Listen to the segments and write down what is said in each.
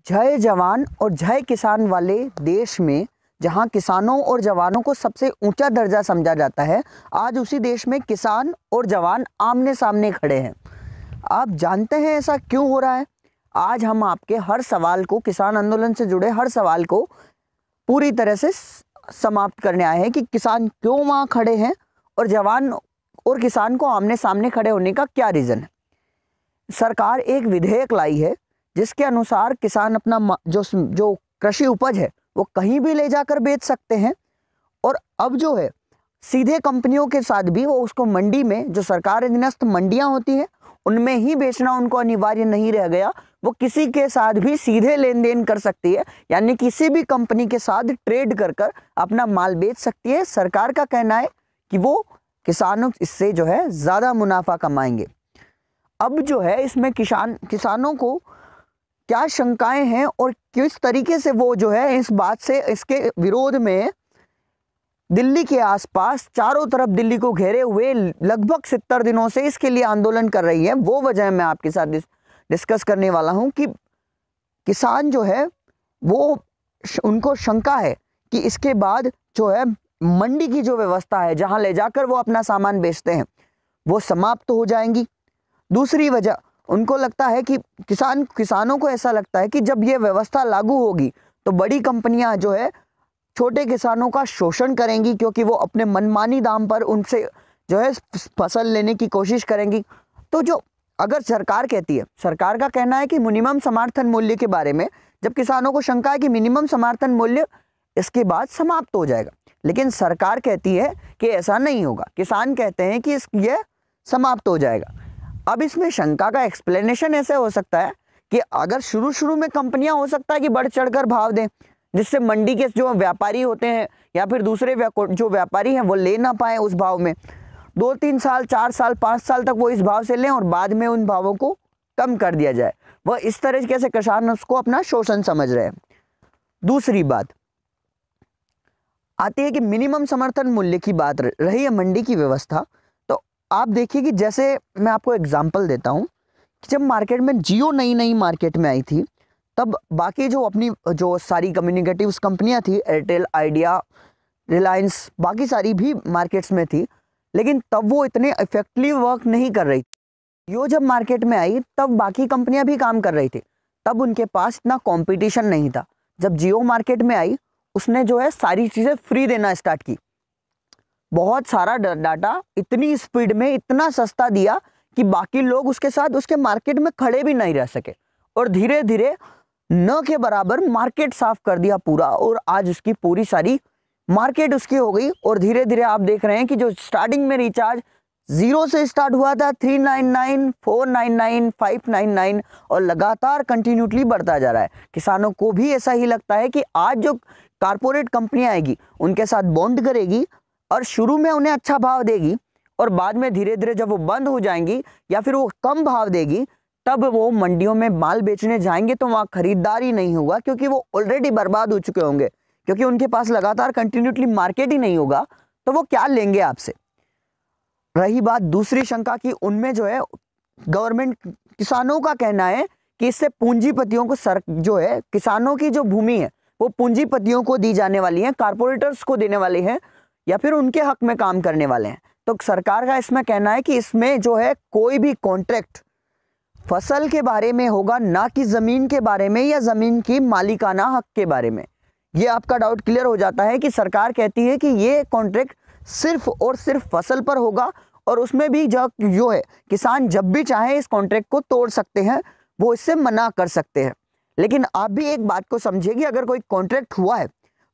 जय जवान और जय किसान वाले देश में जहां किसानों और जवानों को सबसे ऊंचा दर्जा समझा जाता है, आज उसी देश में किसान और जवान आमने सामने खड़े हैं। आप जानते हैं ऐसा क्यों हो रहा है? आज हम आपके हर सवाल को, किसान आंदोलन से जुड़े हर सवाल को पूरी तरह से समाप्त करने आए हैं कि किसान क्यों वहां खड़े हैं और जवान और किसान को आमने सामने खड़े होने का क्या रीज़न है। सरकार एक विधेयक लाई है जिसके अनुसार किसान अपना जो कृषि उपज है वो कहीं भी ले जाकर बेच सकते हैं, और अब जो है सीधे कंपनियों के साथ भी वो उसको मंडी में, जो सरकार अधीनस्थ मंडियां होती हैं उनमें ही बेचना उनको अनिवार्य नहीं रह गया। वो किसी के साथ भी सीधे लेन देन कर सकती है, यानी किसी भी कंपनी के साथ ट्रेड कर कर अपना माल बेच सकती है। सरकार का कहना है कि वो किसानों इससे जो है ज़्यादा मुनाफा कमाएंगे। अब जो है इसमें किसानों को क्या शंकाएं हैं और किस तरीके से वो जो है इस बात से, इसके विरोध में दिल्ली के आसपास चारों तरफ दिल्ली को घेरे हुए लगभग 70 दिनों से इसके लिए आंदोलन कर रही है, वो वजह मैं आपके साथ डिस्कस करने वाला हूं कि किसान जो है वो उनको शंका है कि इसके बाद जो है मंडी की जो व्यवस्था है जहां ले जाकर वो अपना सामान बेचते हैं वो समाप्त हो जाएंगी। दूसरी वजह उनको लगता है कि किसानों को ऐसा लगता है कि जब ये व्यवस्था लागू होगी तो बड़ी कंपनियां जो है छोटे किसानों का शोषण करेंगी, क्योंकि वो अपने मनमानी दाम पर उनसे जो है फसल लेने की कोशिश करेंगी। तो जो अगर सरकार कहती है, सरकार का कहना है कि मिनिमम समर्थन मूल्य के बारे में, जब किसानों को शंका है कि मिनिमम समर्थन मूल्य इसके बाद समाप्त हो जाएगा, लेकिन सरकार कहती है कि ऐसा नहीं होगा। किसान कहते हैं कि ये समाप्त हो जाएगा। अब इसमें शंका का एक्सप्लेनेशन ऐसे हो सकता है कि अगर शुरू में कंपनियां हो सकता है कि बढ़ चढ़कर भाव दें, जिससे मंडी के जो व्यापारी होते हैं या फिर दूसरे जो व्यापारी हैं वो ले ना पाए उस भाव में। 2-3 साल, 4 साल, 5 साल तक वो इस भाव से लें और बाद में उन भावों को कम कर दिया जाए। वह इस तरीके से किसान उसको अपना शोषण समझ रहे हैं। दूसरी बात आती है कि मिनिमम समर्थन मूल्य की बात रही है मंडी की व्यवस्था। तो आप देखिए कि जैसे मैं आपको एग्जाम्पल देता हूँ कि जब मार्केट में जियो नई मार्केट में आई थी, तब बाकी जो अपनी जो सारी कम्युनिकेटिव्स कंपनियां थी, एयरटेल, आइडिया, रिलायंस, बाकी सारी भी मार्केट्स में थी, लेकिन तब वो इतने इफेक्टिवली वर्क नहीं कर रही। जियो जब मार्केट में आई तब बाकी कंपनियां भी काम कर रही थी, तब उनके पास इतना कंपटीशन नहीं था। जब जियो मार्केट में आई उसने जो है सारी चीज़ें फ्री देना स्टार्ट की, बहुत सारा डाटा इतनी स्पीड में इतना सस्ता दिया कि बाकी लोग उसके साथ उसके मार्केट में खड़े भी नहीं रह सके, और धीरे धीरे न के बराबर मार्केट साफ कर दिया पूरा, और आज उसकी पूरी सारी मार्केट उसकी हो गई। और धीरे धीरे आप देख रहे हैं कि जो स्टार्टिंग में रिचार्ज 0 से स्टार्ट हुआ था, 399, 499, 599 और लगातार कंटिन्यूटली बढ़ता जा रहा है। किसानों को भी ऐसा ही लगता है कि आज जो कारपोरेट कंपनियां आएगी उनके साथ बॉन्ड करेगी और शुरू में उन्हें अच्छा भाव देगी, और बाद में धीरे धीरे जब वो बंद हो जाएंगी या फिर वो कम भाव देगी, तब वो मंडियों में माल बेचने जाएंगे तो वहाँ खरीदार ही नहीं होगा, क्योंकि वो ऑलरेडी बर्बाद हो चुके होंगे, क्योंकि उनके पास लगातार कंटिन्यूटली मार्केट ही नहीं होगा, तो वो क्या लेंगे आपसे। रही बात दूसरी शंका की, उनमें जो है गवर्नमेंट, किसानों का कहना है कि इससे पूंजीपतियों को जो है किसानों की जो भूमि है वो पूंजीपतियों को दी जाने वाली है, कारपोरेटर्स को देने वाले हैं या फिर उनके हक में काम करने वाले हैं। तो सरकार का इसमें कहना है कि इसमें जो है कोई भी कॉन्ट्रैक्ट फसल के बारे में होगा, ना कि ज़मीन के बारे में या ज़मीन की मालिकाना हक के बारे में। ये आपका डाउट क्लियर हो जाता है कि सरकार कहती है कि ये कॉन्ट्रैक्ट सिर्फ और सिर्फ फसल पर होगा, और उसमें भी जो है किसान जब भी चाहे इस कॉन्ट्रैक्ट को तोड़ सकते हैं, वो इससे मना कर सकते हैं। लेकिन आप भी एक बात को समझिए कि अगर कोई कॉन्ट्रैक्ट हुआ है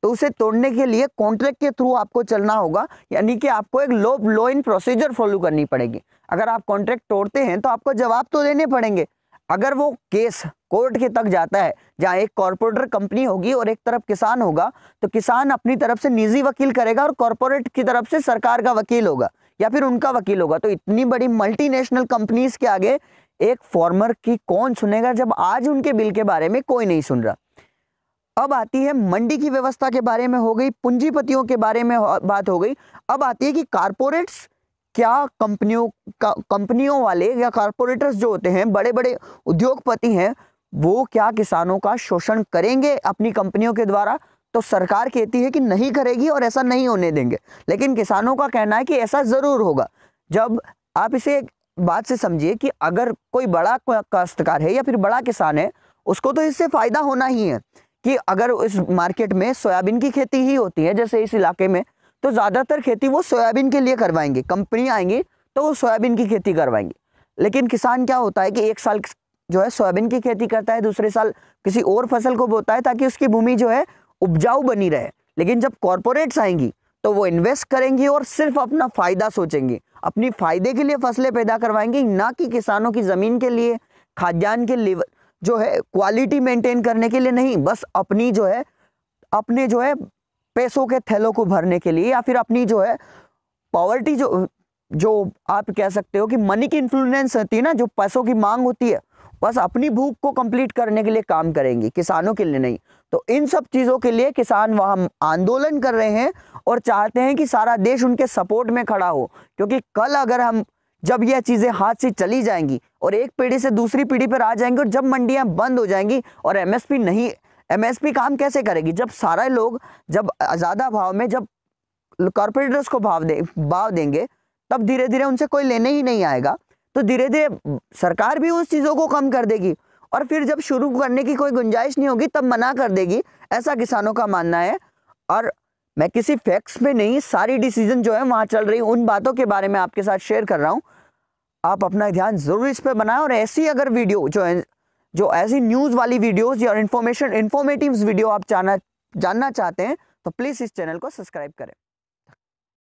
तो उसे तोड़ने के लिए कॉन्ट्रैक्ट के थ्रू आपको चलना होगा, यानी कि आपको एक लॉ इन प्रोसीजर फॉलो करनी पड़ेगी। अगर आप कॉन्ट्रैक्ट तोड़ते हैं तो आपको जवाब तो देने पड़ेंगे। अगर वो केस कोर्ट के तक जाता है जहाँ एक कॉर्पोरेटर कंपनी होगी और एक तरफ किसान होगा, तो किसान अपनी तरफ से निजी वकील करेगा और कॉर्पोरेट की तरफ से सरकार का वकील होगा या फिर उनका वकील होगा। तो इतनी बड़ी मल्टीनेशनल कंपनीज के आगे एक फार्मर की कौन सुनेगा, जब आज उनके बिल के बारे में कोई नहीं सुन रहा। अब आती है मंडी की व्यवस्था के बारे में हो गई, पूंजीपतियों के बारे में बात हो गई। अब आती है कि कारपोरेट्स क्या कंपनियों वाले या कारपोरेटर्स जो होते हैं, बड़े बड़े उद्योगपति हैं, वो क्या किसानों का शोषण करेंगे अपनी कंपनियों के द्वारा? तो सरकार कहती है कि नहीं करेगी और ऐसा नहीं होने देंगे, लेकिन किसानों का कहना है कि ऐसा जरूर होगा। जब आप इसे एक बात से समझिए कि अगर कोई बड़ा काश्तकार है या फिर बड़ा किसान है, उसको तो इससे फायदा होना ही है कि अगर इस मार्केट में सोयाबीन की खेती ही होती है, जैसे इस इलाके में, तो ज़्यादातर खेती वो सोयाबीन के लिए करवाएंगे। कंपनी आएंगी तो वो सोयाबीन की खेती करवाएंगी। लेकिन किसान क्या होता है कि एक साल जो है सोयाबीन की खेती करता है, दूसरे साल किसी और फसल को बोता है ताकि उसकी भूमि जो है उपजाऊ बनी रहे। लेकिन जब कॉरपोरेट्स आएंगी तो वो इन्वेस्ट करेंगी और सिर्फ अपना फायदा सोचेंगी, अपनी फायदे के लिए फसलें पैदा करवाएंगी, ना कि किसानों की जमीन के लिए, खाद्यान्न के लेवल जो है क्वालिटी मेंटेन करने के लिए नहीं, बस अपनी जो है अपने जो है पैसों के थैलों को भरने के लिए, या फिर अपनी जो है पॉवर्टी जो आप कह सकते हो कि मनी की इन्फ्लुएंस होती है ना, जो पैसों की मांग होती है, बस अपनी भूख को कंप्लीट करने के लिए काम करेंगी, किसानों के लिए नहीं। तो इन सब चीज़ों के लिए किसान वहाँ आंदोलन कर रहे हैं और चाहते हैं कि सारा देश उनके सपोर्ट में खड़ा हो, क्योंकि कल अगर हम जब यह चीज़ें हाथ से चली जाएंगी और एक पीढ़ी से दूसरी पीढ़ी पर आ जाएंगी, और जब मंडियां बंद हो जाएंगी और एमएसपी काम कैसे करेगी? जब सारे लोग जब ज़्यादा भाव में जब कॉर्पोरेटर्स को भाव देंगे, तब धीरे धीरे उनसे कोई लेने ही नहीं आएगा। तो धीरे धीरे सरकार भी उस चीज़ों को कम कर देगी, और फिर जब शुरू करने की कोई गुंजाइश नहीं होगी तब मना कर देगी, ऐसा किसानों का मानना है। और मैं किसी फैक्ट्स में नहीं, सारी डिसीजन जो है वहाँ चल रही उन बातों के बारे में आपके साथ शेयर कर रहा हूँ। आप अपना ध्यान जरूर इस पर बनाएं, और ऐसी अगर वीडियो जो ऐसी न्यूज़ वाली वीडियोज़ या इन्फॉर्मेटिव वीडियो आप जानना चाहते हैं तो प्लीज़ इस चैनल को सब्सक्राइब करें।